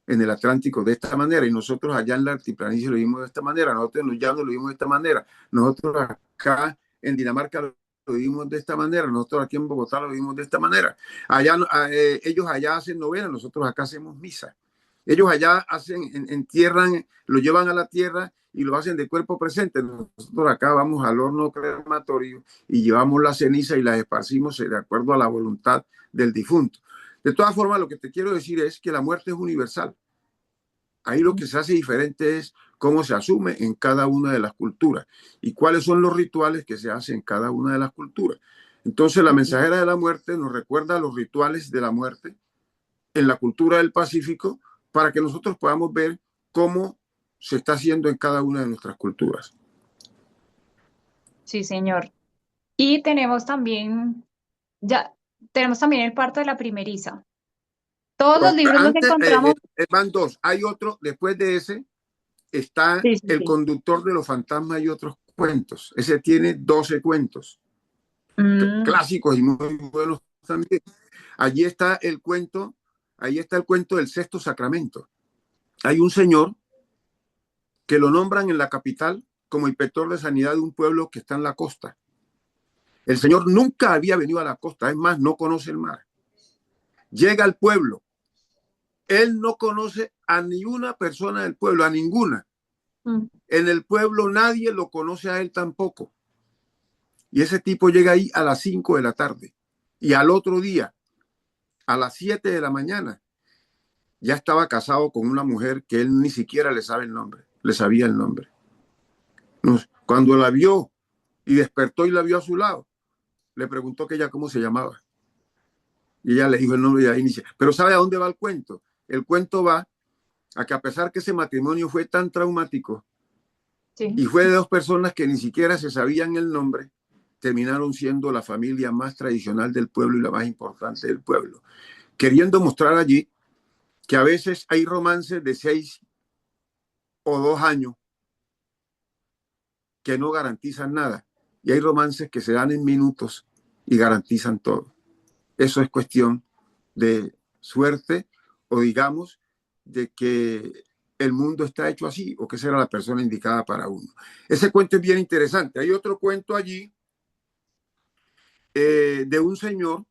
en el Atlántico de esta manera, y nosotros allá en la altiplanicie lo vivimos de esta manera, nosotros en los llanos lo vivimos de esta manera, nosotros acá en Dinamarca lo vivimos de esta manera, nosotros aquí en Bogotá lo vivimos de esta manera. Allá, ellos allá hacen novena, nosotros acá hacemos misa. Ellos allá entierran, lo llevan a la tierra y lo hacen de cuerpo presente. Nosotros acá vamos al horno crematorio y llevamos la ceniza y la esparcimos de acuerdo a la voluntad del difunto. De todas formas, lo que te quiero decir es que la muerte es universal. Ahí lo que se hace diferente es cómo se asume en cada una de las culturas y cuáles son los rituales que se hacen en cada una de las culturas. Entonces, La mensajera de la muerte nos recuerda los rituales de la muerte en la cultura del Pacífico para que nosotros podamos ver cómo se está haciendo en cada una de nuestras culturas. Sí, señor. Y tenemos también el parto de la primeriza. Todos los libros los Antes, encontramos. van dos. Hay otro, después de ese, está Sí, sí, El sí. conductor de los fantasmas y otros cuentos. Ese tiene 12 cuentos clásicos y muy buenos también. Allí está el cuento del sexto sacramento. Hay un señor que lo nombran en la capital como inspector de sanidad de un pueblo que está en la costa. El señor nunca había venido a la costa, es más, no conoce el mar. Llega al pueblo. Él no conoce a ni una persona del pueblo, a ninguna. En el pueblo nadie lo conoce a él tampoco. Y ese tipo llega ahí a las 5 de la tarde. Y al otro día, a las 7 de la mañana, ya estaba casado con una mujer que él ni siquiera le sabía el nombre. Cuando la vio y despertó y la vio a su lado, le preguntó que ella cómo se llamaba. Y ella le dijo el nombre y ahí inicia. Pero ¿sabe a dónde va el cuento? El cuento va a que a pesar que ese matrimonio fue tan traumático, Sí. y fue de dos personas que ni siquiera se sabían el nombre, terminaron siendo la familia más tradicional del pueblo y la más importante del pueblo, queriendo mostrar allí que a veces hay romances de 6 o 2 años que no garantizan nada, y hay romances que se dan en minutos y garantizan todo. Eso es cuestión de suerte o digamos de que el mundo está hecho así o que será la persona indicada para uno. Ese cuento es bien interesante. Hay otro cuento allí de un señor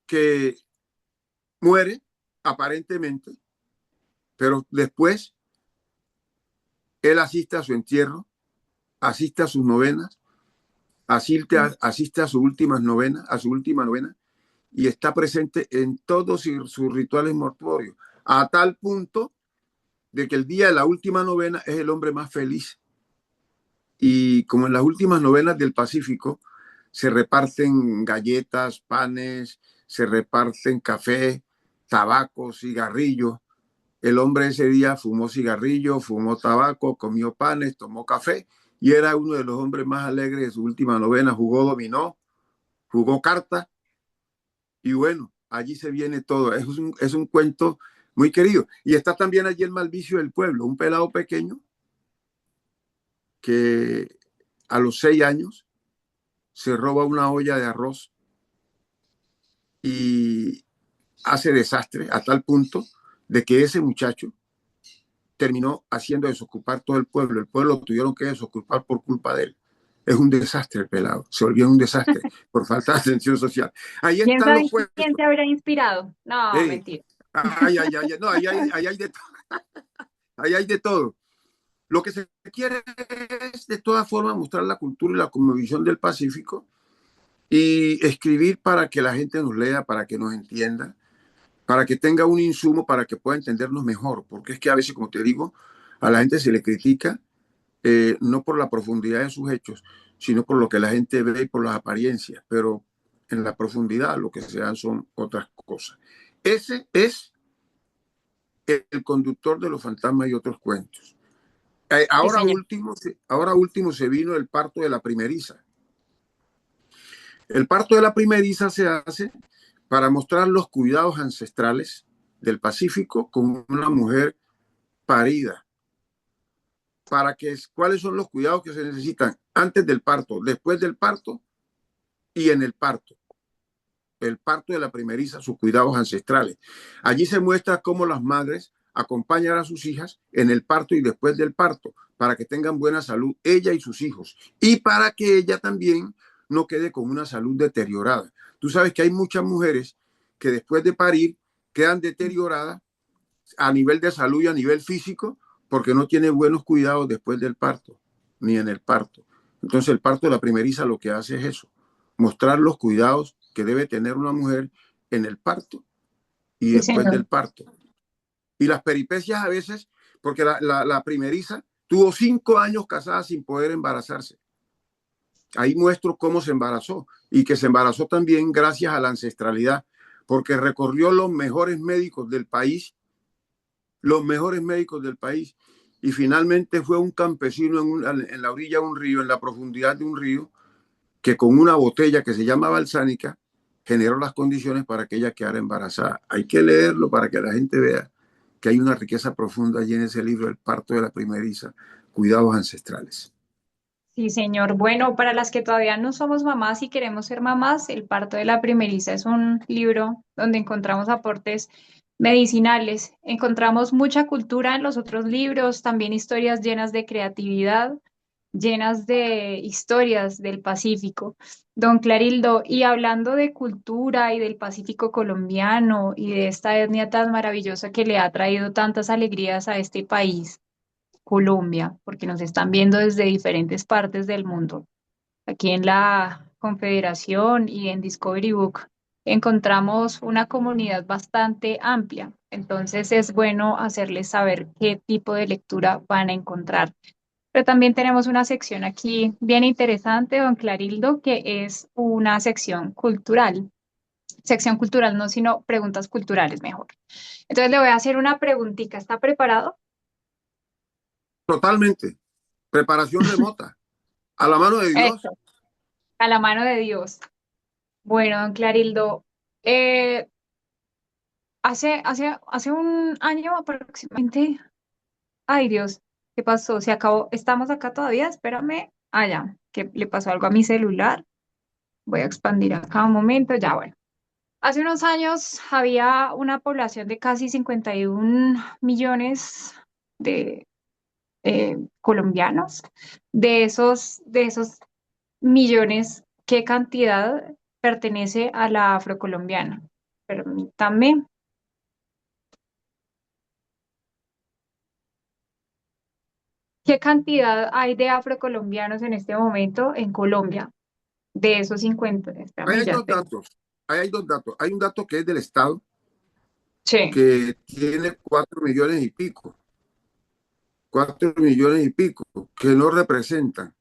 que muere aparentemente, pero después él asiste a su entierro, asiste a sus novenas, asiste a sus últimas novenas, a su última novena, y está presente en todos sus rituales mortuorios, a tal punto de que el día de la última novena es el hombre más feliz. Y como en las últimas novenas del Pacífico, se reparten galletas, panes, se reparten café, tabaco, cigarrillos. El hombre ese día fumó cigarrillo, fumó tabaco, comió panes, tomó café y era uno de los hombres más alegres de su última novena. Jugó dominó, jugó carta y bueno, allí se viene todo. Es un cuento muy querido. Y está también allí el mal vicio del pueblo, un pelado pequeño que a los 6 años se roba una olla de arroz y hace desastre a tal punto de que ese muchacho terminó haciendo desocupar todo el pueblo. El pueblo lo tuvieron que desocupar por culpa de él. Es un desastre el pelado. Se volvió un desastre por falta de atención social. Ahí ¿Quién están los sabe cuentos. quién se habrá inspirado? No, Hey, mentira. no, ahí hay de todo. Lo que se quiere es de todas formas mostrar la cultura y la cosmovisión del Pacífico y escribir para que la gente nos lea, para que nos entienda, para que tenga un insumo, para que pueda entendernos mejor, porque es que a veces, como te digo, a la gente se le critica no por la profundidad de sus hechos, sino por lo que la gente ve y por las apariencias, pero en la profundidad lo que se dan son otras cosas. Ese es el conductor de los fantasmas y otros cuentos. Sí, señor. Ahora último se vino el parto de la primeriza. El parto de la primeriza se hace para mostrar los cuidados ancestrales del Pacífico con una mujer parida. ¿Cuáles son los cuidados que se necesitan antes del parto, después del parto y en el parto? El parto de la primeriza, sus cuidados ancestrales. Allí se muestra cómo las madres acompañan a sus hijas en el parto y después del parto para que tengan buena salud ella y sus hijos y para que ella también no quede con una salud deteriorada. Tú sabes que hay muchas mujeres que después de parir quedan deterioradas a nivel de salud y a nivel físico porque no tiene buenos cuidados después del parto ni en el parto. Entonces el parto de la primeriza lo que hace es eso, mostrar los cuidados que debe tener una mujer en el parto y Sí, después señor. del parto. Y las peripecias a veces, porque la primeriza tuvo 5 años casada sin poder embarazarse. Ahí muestro cómo se embarazó y que se embarazó también gracias a la ancestralidad, porque recorrió los mejores médicos del país, y finalmente fue un campesino en la orilla de un río, en la profundidad de un río, que con una botella que se llama balsánica generó las condiciones para que ella quedara embarazada. Hay que leerlo para que la gente vea que hay una riqueza profunda allí en ese libro, El parto de la primeriza, cuidados ancestrales. Sí, señor. Bueno, para las que todavía no somos mamás y queremos ser mamás, El parto de la primeriza es un libro donde encontramos aportes medicinales. Encontramos mucha cultura en los otros libros, también historias llenas de creatividad, llenas de historias del Pacífico. Don Clarildo, y hablando de cultura y del Pacífico colombiano y de esta etnia tan maravillosa que le ha traído tantas alegrías a este país. Colombia, porque nos están viendo desde diferentes partes del mundo. Aquí en la Confederación y en Discovery Book encontramos una comunidad bastante amplia, entonces es bueno hacerles saber qué tipo de lectura van a encontrar. Pero también tenemos una sección aquí bien interesante, don Clarildo, que es una sección cultural. Sección cultural, no, sino preguntas culturales mejor. Entonces le voy a hacer una preguntita. ¿Está preparado? Totalmente. Preparación remota. A la mano de Dios. Eso, a la mano de Dios. Bueno, don Clarildo, eh, hace un año aproximadamente, ay Dios, ¿qué pasó? Se acabó, estamos acá todavía, espérame, ya, que le pasó algo a mi celular, voy a expandir acá un momento, ya bueno. Hace unos años había una población de casi 51 millones de colombianos. De esos millones, ¿qué cantidad pertenece a la afrocolombiana? Permítame. ¿Qué cantidad hay de afrocolombianos en este momento en Colombia? De esos 50, Ahí espérame, hay ya dos te... datos. Ahí hay dos datos. Hay un dato que es del Estado, Sí, que tiene 4 millones y pico, 4 millones y pico, que no representan.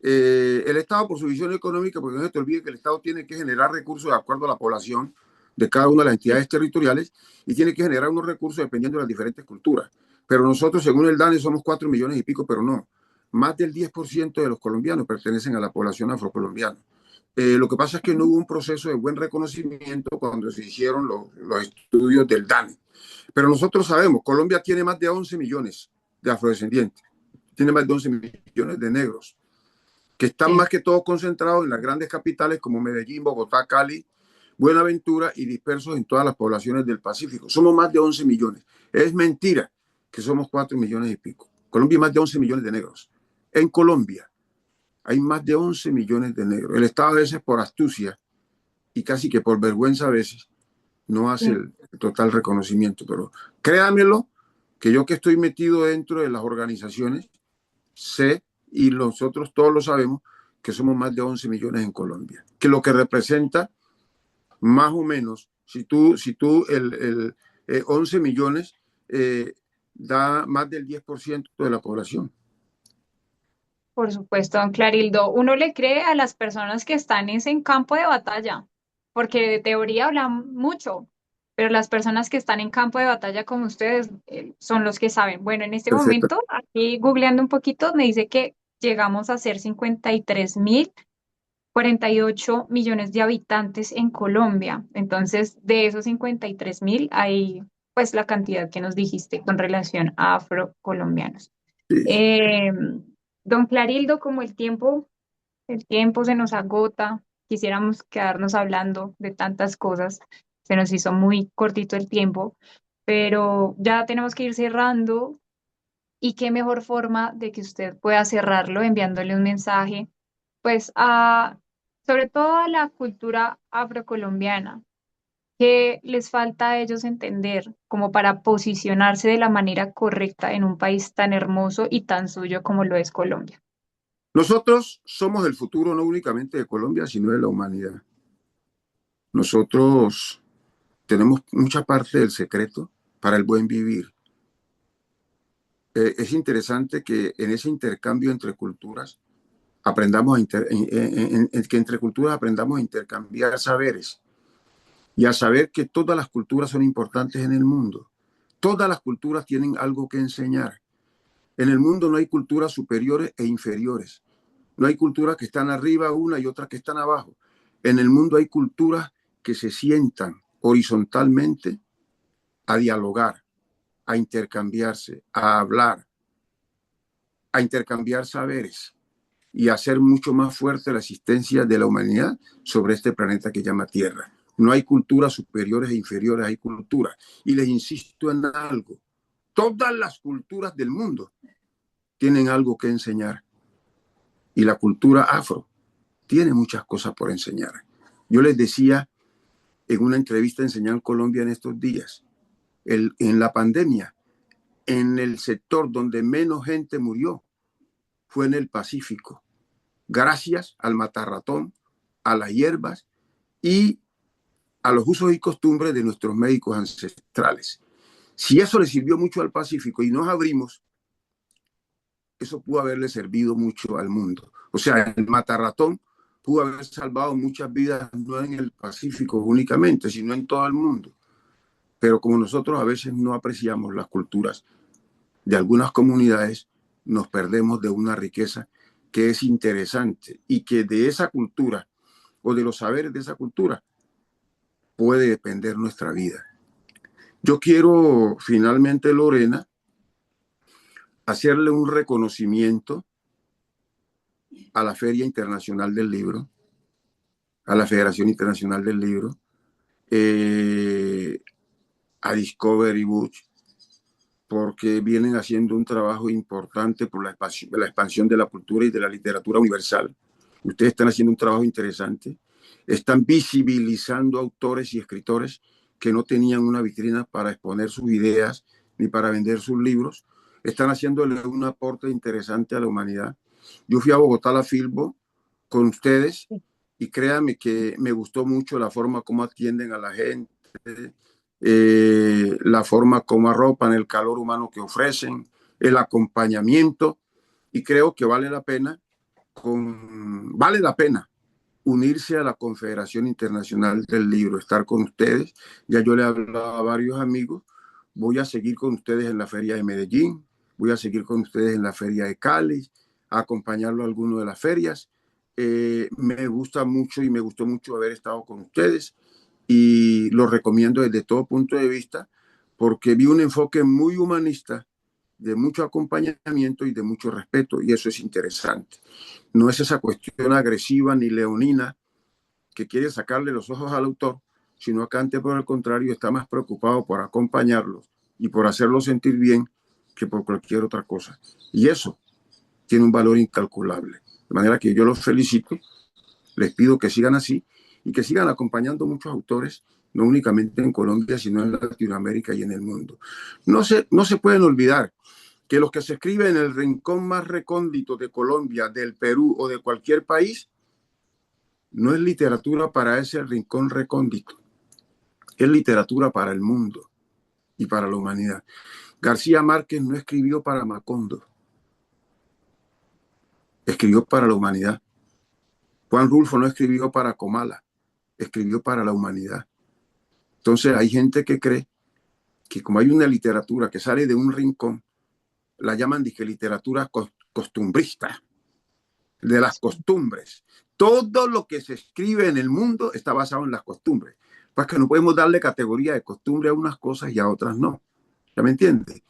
El Estado, por su visión económica, porque no se te olvide que el Estado tiene que generar recursos de acuerdo a la población de cada una de las sí, entidades territoriales y tiene que generar unos recursos dependiendo de las diferentes culturas. Pero nosotros, según el DANE, somos 4 millones y pico, pero no. Más del 10% de los colombianos pertenecen a la población afrocolombiana. Lo que pasa es que no hubo un proceso de buen reconocimiento cuando se hicieron los estudios del DANE. Pero nosotros sabemos, Colombia tiene más de 11 millones de afrodescendientes, tiene más de 11 millones de negros, que están sí. más que todo concentrados en las grandes capitales como Medellín, Bogotá, Cali, Buenaventura y dispersos en todas las poblaciones del Pacífico. Somos más de 11 millones. Es mentira que somos 4 millones y pico. Colombia hay más de 11 millones de negros. En Colombia hay más de 11 millones de negros. El Estado a veces por astucia y casi que por vergüenza a veces no hace Sí. el total reconocimiento. Pero créamelo, que yo que estoy metido dentro de las organizaciones, sé, y nosotros todos lo sabemos, que somos más de 11 millones en Colombia. Que lo que representa más o menos, si tú 11 millones da más del 10% de la población. Por supuesto, don Clarildo, uno le cree a las personas que están en campo de batalla, porque de teoría hablan mucho, pero las personas que están en campo de batalla como ustedes son los que saben. Bueno, en este Perfecto. momento, aquí googleando un poquito, me dice que llegamos a ser 53.048 millones de habitantes en Colombia. Entonces, de esos 53.000 hay pues la cantidad que nos dijiste con relación a afrocolombianos. Sí. Eh, don Clarildo, como el tiempo se nos agota, quisiéramos quedarnos hablando de tantas cosas, se nos hizo muy cortito el tiempo, pero ya tenemos que ir cerrando y qué mejor forma de que usted pueda cerrarlo enviándole un mensaje, pues sobre todo a la cultura afrocolombiana. ¿Qué les falta a ellos entender como para posicionarse de la manera correcta en un país tan hermoso y tan suyo como lo es Colombia? Nosotros somos el futuro no únicamente de Colombia, sino de la humanidad. Nosotros tenemos mucha parte del secreto para el buen vivir. Es interesante que en ese intercambio entre culturas que entre culturas aprendamos a intercambiar saberes y a saber que todas las culturas son importantes en el mundo. Todas las culturas tienen algo que enseñar. En el mundo no hay culturas superiores e inferiores. No hay culturas que están arriba una y otras que están abajo. En el mundo hay culturas que se sientan horizontalmente a dialogar, a intercambiarse, a hablar, a intercambiar saberes y hacer mucho más fuerte la existencia de la humanidad sobre este planeta que llama Tierra. No hay culturas superiores e inferiores, hay culturas. Y les insisto en algo, todas las culturas del mundo tienen algo que enseñar. Y la cultura afro tiene muchas cosas por enseñar. Yo les decía en una entrevista en Señal Colombia en estos días, en la pandemia, en el sector donde menos gente murió fue en el Pacífico, gracias al matarratón, a las hierbas y a los usos y costumbres de nuestros médicos ancestrales. Si eso le sirvió mucho al Pacífico y nos abrimos, eso pudo haberle servido mucho al mundo. O sea, el matarratón pudo haber salvado muchas vidas, no en el Pacífico únicamente, sino en todo el mundo. Pero como nosotros a veces no apreciamos las culturas de algunas comunidades, nos perdemos de una riqueza que es interesante y que de esa cultura o de los saberes de esa cultura puede depender nuestra vida. Yo quiero finalmente, Lorena, hacerle un reconocimiento a la Feria Internacional del Libro, a la Federación Internacional del Libro, eh, a Discovery Books, porque vienen haciendo un trabajo importante por la expansión de la cultura y de la literatura universal. Ustedes están haciendo un trabajo interesante. Están visibilizando autores y escritores que no tenían una vitrina para exponer sus ideas ni para vender sus libros. Están haciéndole un aporte interesante a la humanidad. Yo fui a Bogotá a la Filbo con ustedes y créanme que me gustó mucho la forma como atienden a la gente, la forma como arropan, el calor humano que ofrecen, el acompañamiento, y creo que vale la pena unirse a la Confederación Internacional del Libro, estar con ustedes. Ya yo le he hablado a varios amigos, voy a seguir con ustedes en la Feria de Medellín, voy a seguir con ustedes en la Feria de Cali, a acompañarlo a alguno de las ferias. Me gusta mucho y me gustó mucho haber estado con ustedes y lo recomiendo desde todo punto de vista porque vi un enfoque muy humanista, de mucho acompañamiento y de mucho respeto, y eso es interesante. No es esa cuestión agresiva ni leonina que quiere sacarle los ojos al autor, sino que antes, por el contrario, está más preocupado por acompañarlos y por hacerlos sentir bien que por cualquier otra cosa. Y eso tiene un valor incalculable. De manera que yo los felicito, les pido que sigan así y que sigan acompañando muchos autores, no únicamente en Colombia, sino en Latinoamérica y en el mundo. No se pueden olvidar que los que se escriben en el rincón más recóndito de Colombia, del Perú o de cualquier país, no es literatura para ese rincón recóndito, es literatura para el mundo y para la humanidad. García Márquez no escribió para Macondo, escribió para la humanidad. Juan Rulfo no escribió para Comala, escribió para la humanidad. Entonces hay gente que cree que como hay una literatura que sale de un rincón, la llaman dije literatura costumbrista, de las costumbres. Todo lo que se escribe en el mundo está basado en las costumbres. Pues que no podemos darle categoría de costumbre a unas cosas y a otras no. ¿Ya me entiende?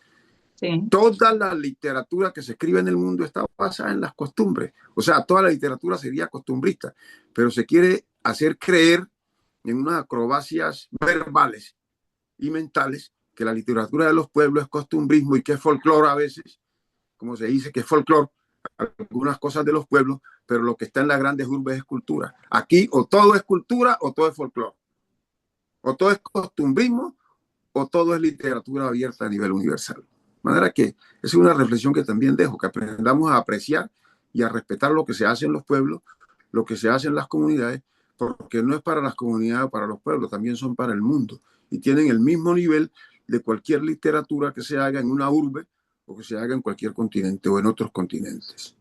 Sí. Toda la literatura que se escribe en el mundo está basada en las costumbres. O sea, toda la literatura sería costumbrista, pero se quiere hacer creer en unas acrobacias verbales y mentales que la literatura de los pueblos es costumbrismo y que es folclore a veces, como se dice que es folclore, algunas cosas de los pueblos, pero lo que está en las grandes urbes es cultura. Aquí o todo es cultura o todo es folclore, o todo es costumbrismo o todo es literatura abierta a nivel universal. De manera que es una reflexión que también dejo, que aprendamos a apreciar y a respetar lo que se hace en los pueblos, lo que se hace en las comunidades, porque no es para las comunidades o para los pueblos, también son para el mundo y tienen el mismo nivel de cualquier literatura que se haga en una urbe o que se haga en cualquier continente o en otros continentes.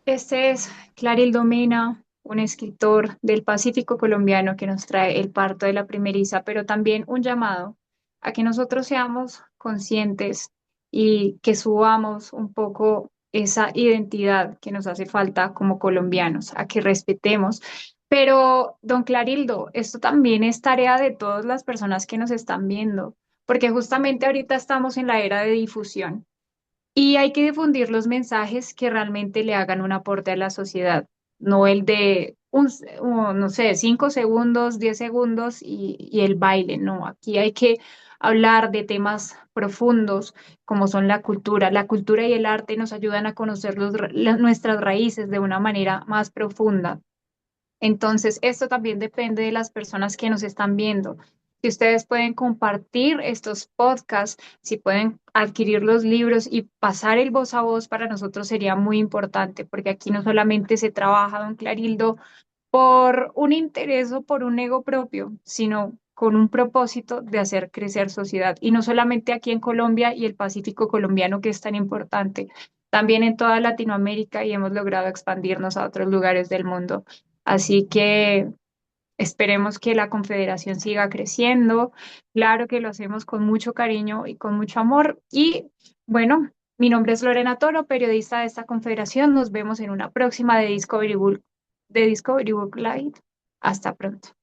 Este es Clarildo Mena, un escritor del Pacífico colombiano que nos trae el parto de la primeriza, pero también un llamado a que nosotros seamos conscientes y que subamos un poco esa identidad que nos hace falta como colombianos, a que respetemos. Pero, don Clarildo, esto también es tarea de todas las personas que nos están viendo, porque justamente ahorita estamos en la era de difusión. Y hay que difundir los mensajes que realmente le hagan un aporte a la sociedad, no el de no sé, 5 segundos, 10 segundos y el baile, no. Aquí hay que hablar de temas profundos como son la cultura. La cultura y el arte nos ayudan a conocer nuestras raíces de una manera más profunda. Entonces, esto también depende de las personas que nos están viendo. Si ustedes pueden compartir estos podcasts, si pueden adquirir los libros y pasar el voz a voz, para nosotros sería muy importante, porque aquí no solamente se trabaja, don Clarildo, por un interés o por un ego propio, sino con un propósito de hacer crecer sociedad. Y no solamente aquí en Colombia y el Pacífico colombiano, que es tan importante, también en toda Latinoamérica y hemos logrado expandirnos a otros lugares del mundo. Así que esperemos que la Confederación siga creciendo. Claro que lo hacemos con mucho cariño y con mucho amor. Y bueno, mi nombre es Lorena Toro, periodista de esta Confederación. Nos vemos en una próxima de Discovery Book Live. Hasta pronto.